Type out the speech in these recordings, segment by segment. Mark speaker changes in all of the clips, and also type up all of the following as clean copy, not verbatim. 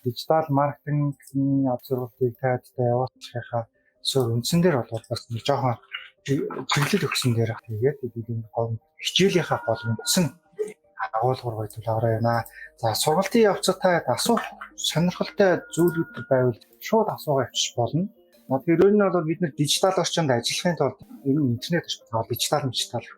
Speaker 1: Дижитал маркетингийн ав сургалтыг тайлбартай явуулахынхаа үндсэн дээр бол бас нэг жоохон чиглэл өгсөн дээр тэгээд энэ хичээлийнхаа гол үндсэн агуулгар байдлаараа байна. За сургалтын явцад та асуух сонирхолтой зүйлүүд байвал шууд асуугаа авчиж болно. Тэгэхээр энэ бол бид нэр дижитал орчинд ажиллахын тулд интернет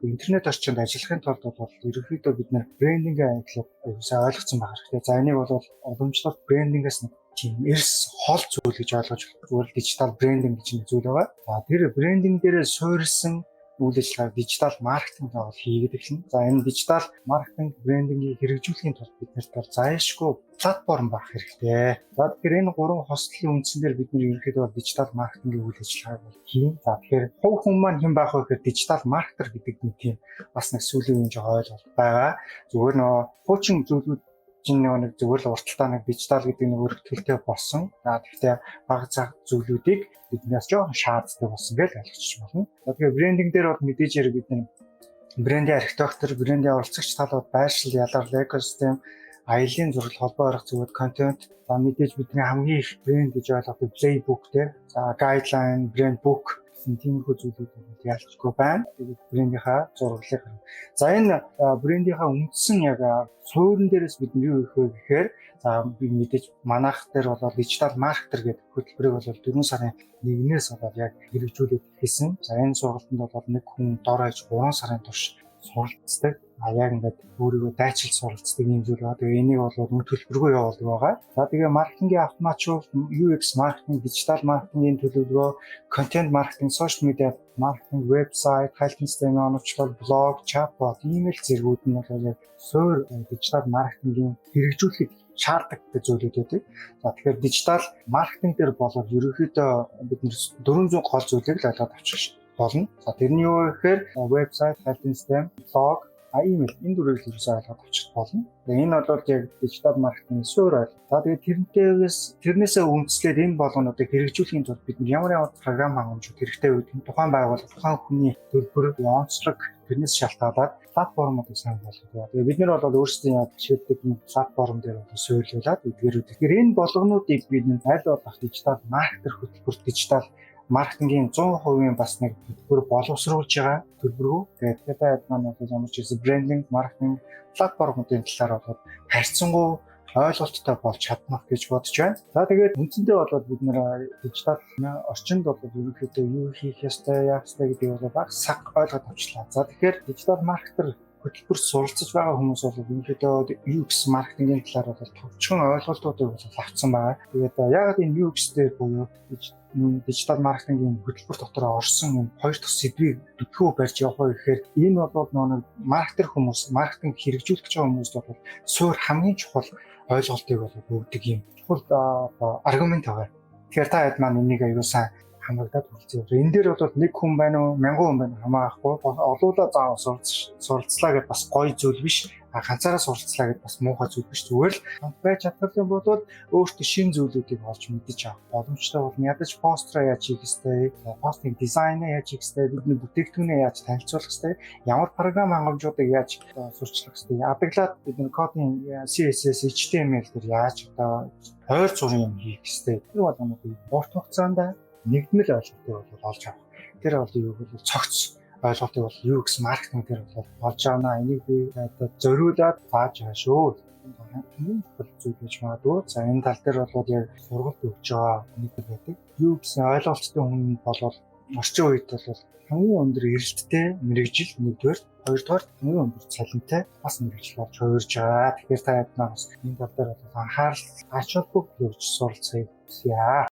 Speaker 1: интернет орчинд ажиллахын тулд бол ерөнхийдөө бид нэр брендинг гэхлээр сайн ойлгоцсон байх хэрэгтэй. За энийг бол уламжлалт брендингээс нэг тийм эрс хол зүйл гэж ойлгож зүгээр дижитал брендинг гэж нэг зүйл байгаа. За тэр брендинг дээрээ суурилсан үйл ажиллагаа дижитал маркетинг бол хийгээд эхэлнэ. За энэ дижитал маркетинг брендингийг хэрэгжүүлэхийн тулд биднэрт бол зайлшгүй платформ байх хэрэгтэй. За тэгэхээр энэ гурван хослолын үндсээр бид нэр ерөнхийдөө дижитал маркетингийн үйл ажиллагааг хийн. За тэгэхээр хувь хүн маань хэн байх вэ гэхээр дижитал маркетер гэдэг нэг тийм бас нэг сүүлийн үеийн ойлголт байгаа. Зүгээр нөгөө хуучин зүйлүүд нэг зүгээр л урталтаа нэг дижитал гэдэг нэг өргөтгөлтэй болсон. За тэгэхээр бага цаг зүйлүүдийг биднээс жоохон шаарддаг болсон гэж ойлгочих болно. За тэгэхээр брендинг дээр бол мэдээж хэрэг бид нэг брендийн архитектор, брендийн оролцогч талууд, байршил, ялгарлал, экосистем, аялын зураг, холбоо барих зүйлүүд, контент, за мэдээж бидний хамгийн их брэнд гэж ойлгодог плейбук те, за гайдлайн, брэнд бук тиймэрхүү зүйлүүд бол ялцгүй байна. Тэгээд брендийнхаа зураглалыг. За энэ брендийнхаа үндсэн яг суурин дээрээс бид юу их вэ гэхээр за би мэдээж манайх дээр бол дижитал маркетер гэдэг хөтөлбөрийг бол 4 сарын 1-ээс бол яг хэрэгжүүлээд эхэлсэн. За энэ сургалтанд бол нэг хүн дор хаяж 3 сарын турш суралцдаг. Яг ингээд өөрийгөө дайчилж суралцдаг юм зүйл байна. Тэгээ энийг бол мөн төлбөргүй явуулдаг байгаа. За тэгээ маркетингийн автоматжуул, UX маркетинг, дижитал маркетингийн төлөвлөгөө, контент маркетинг, сошиал медиа маркетинг, вебсайт, хайлтын системийн оновчлол, блог, чатбот, имэйл зэргүүд нь бол яг суур дижитал маркетингийн хэрэгжүүлэхэд шаардлагатай зүйлүүд байдаг. За тэгэхээр дижитал маркетинг дээр бол ерөнхийдөө бид 400 гол зүйлийг л олоод авчих болно. За тэрний юу гэхээр вебсайт, хайлтын систем, блог, имэйл энэ дөрвийг л ерөөсөө ойлгоод авчих болно. Тэгээ энэ бол яг дижитал маркетингийн суур ойл. За тэгээ тэрнээсээ үндэслээд энэ болгонуудыг хэрэгжүүлэхийн тулд бид ямар програм хангамжууд хэрэгтэй байдаг. Тухайн байгууллага, тухайн хүний төлбөр, онцлог тэрнээс шалтгаалаад платформуудыг сайн болгох. Тэгээ бид нар бол өөрсдийн яг жишээлдэг энэ платформ дээр бол суйрлуулад эдгээрүүд. Тэгэхээр энэ болгонуудыг бид аль болох дижитал маркетер хөтөлбөр, дижитал маркетингийн 100% бас нэг төлбөр боловсруулж байгаа төлбөрөө. Тэгээд та маань бол ямар ч гэсэн брендинг, маркетинг платформуудын талаар бол харьцангуй ойлголттой болж чаднах гэж бодож байна. За тэгээд үндсэндээ бол бид нэр дижитал орчинд бол ерөнхийдөө юу хийх ёстой, яах ёстой гэдгийг бол баг саг ойлгоод авчлаа. За тэгэхээр дижитал маркетер хөтөлбөр суралцж байгаа хүмүүс бол ерөнхийдөө UX маркетингийн талаар бол товчхон ойлголтуудыг бол авсан байгаа. Тэгээд яг энэ UX дээр буюу дижитал маркетингийн хөтөлбөр дотор орсон юм хоёр дахь сэдвийг битгүү барьж явах вэ гэхээр энэ бол нэг маркетер хүмүүс, маркетинг хэрэгжүүлэх гэж байгаа хүмүүст бол суур хамгийн чухал ойлголтыг бол өгдөг юм чухал аргумент байгаа. Тэгэхээр та хэд маань энийг аюул сайн хамрагдаад үлдсэн. Энэ дээр бол нэг хүн байна уу, 1000 хүн байна хамаахгүй. Олуулаа заавал суралцлаа гэдээ бас гоё зүйл биш. Ганцаараа суралцлаа гэдээ бас муухай зүйл биш. Зүгээр л хамт байж чадах юм бол өөртөө шинэ зүйлүүдийг олж мэдэж авах боломжтой болно. Ядаж построо яаж хийх ёстой, постинг дизайнаа яаж хийх ёстой, бидний бүтээгдэхүүнээ яаж танилцуулах ёстой, ямар програм хангамжуудыг яаж сурчлах ёстой, ядаглаад бидний кодын CSS, HTML дээр яаж ойр зургийн юм хийх ёстой. Тэр болгонуудыг урт хугацаанд нэгдмэл ойлголтыг бол олж авах. Тэр бол юу гэвэл цогц ойлголтыг бол UX маркетинг дээр бол олж авна. Энийг би зориулаад зааж байгаа шүү. Энэ зүйл гэж магадгүй. За энэ тал дээр бол яг сургалт өгч байгаа нэг байдаг. UX ойлголттой хүн бол орчин үед бол хамгийн өндөр эрэлттэй мэрэгжил нэгдүгээр, хоёрдугаар хамгийн өндөр цалинтай бас мэрэгжил болж хувирж байгаа. Тэгэхээр та хэд нас энэ тал дээр бол анхаарал ач холбогдол өгч суралцъя.